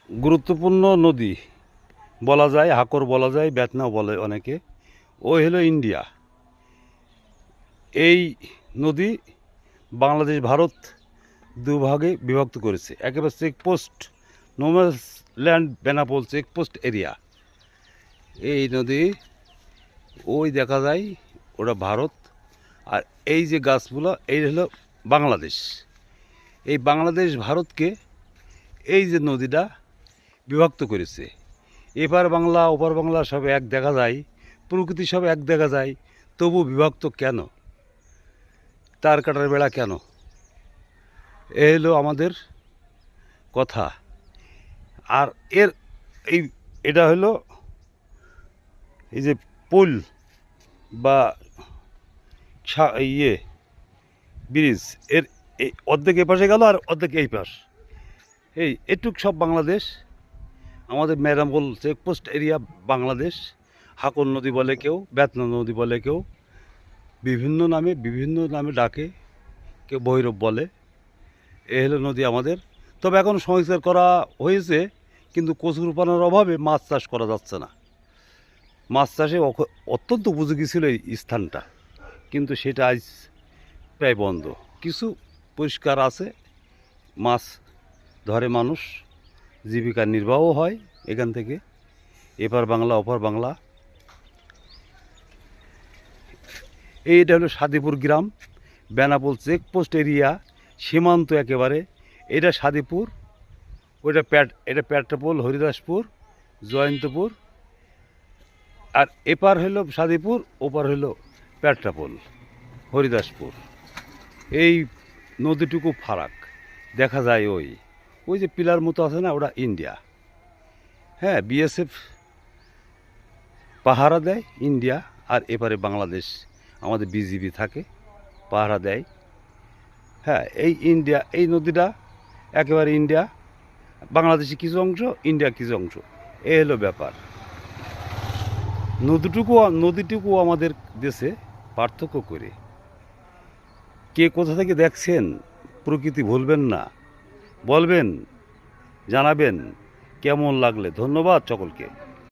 গুরুত্বপূর্ণ নদী বলা যায়, হাকর বলা যায়, বেতনাও বলে অনেকে। ওই হলো ইন্ডিয়া। এই নদী বাংলাদেশ ভারত দুভাগে বিভক্ত করেছে। একেবারে checkpost, no man's land, Benapole checkpost area. এই নদী ওই দেখা যায়, ওটা ভারত। আর এই যে গাছগুলো, এই হলো বাংলাদেশ। এই বাংলাদেশ ভারতকে এই যে নদীটা বিভক্ত করেছে। এপার বাংলা ওপার বাংলা সব এক দেখা যায়, প্রকৃতি সব এক দেখা যায়, তবু বিভক্ত কেন? তার কাটার বেড়া কেন? এ হলো আমাদের কথা। আর এটা হলো এই যে পুল বা ব্রিজ, এর এই অর্ধেক এই পাশে গেল আর অর্ধেক এই পাশ। এটুক সব বাংলাদেশ। আমাদের মেরামল চেকপোস্ট এরিয়া বাংলাদেশ। হাকর নদী বলে কেউ, বেতনা নদী বলে কেউ, বিভিন্ন নামে ডাকে, কেউ ভৈরব বলে। এ হলো নদী আমাদের। তবে এখন সংস্কার করা হয়েছে, কিন্তু কচুরিপানার অভাবে মাছ চাষ করা যাচ্ছে না। মাছ চাষে অত্যন্ত উপযোগী ছিল এই স্থানটা, কিন্তু সেটা আজ প্রায় বন্ধ। কিছু পরিষ্কার আছে, মাছ ধরে মানুষ, জীবিকা নির্বাহ হয় এখান থেকে। এপার বাংলা ওপার বাংলা। এইটা হলো সাদিপুর গ্রাম, বেনাপোল চেকপোস্ট এরিয়া, সীমান্ত একেবারে। এটা সাদিপুর, এটা পেট্রাপোল, হরিদাসপুর, জয়ন্তপুর। আর এপার হলো সাদিপুর, ওপার হলো পেট্রাপোল, হরিদাসপুর। এই নদীটুকু ফারাক দেখা যায়। ওই যে পিলার মতো আছে না, ওটা ইন্ডিয়া। হ্যাঁ, বিএসএফ পাহারা দেয় ইন্ডিয়া, আর এপারে বাংলাদেশ, আমাদের বিজিবি থাকে, পাহারা দেয়। হ্যাঁ, এই ইন্ডিয়া, এই নদীটা একেবারে ইন্ডিয়া। বাংলাদেশে কিছু অংশ, ইন্ডিয়া কিছু অংশ। এ হলো ব্যাপার। নদীটুকু আমাদের দেশে পার্থক্য করে। কে কোথা থেকে দেখছেন, প্রকৃতি ভুলবেন না, বলবেন, জানাবেন কেমন লাগলে। ধন্যবাদ সকলকে।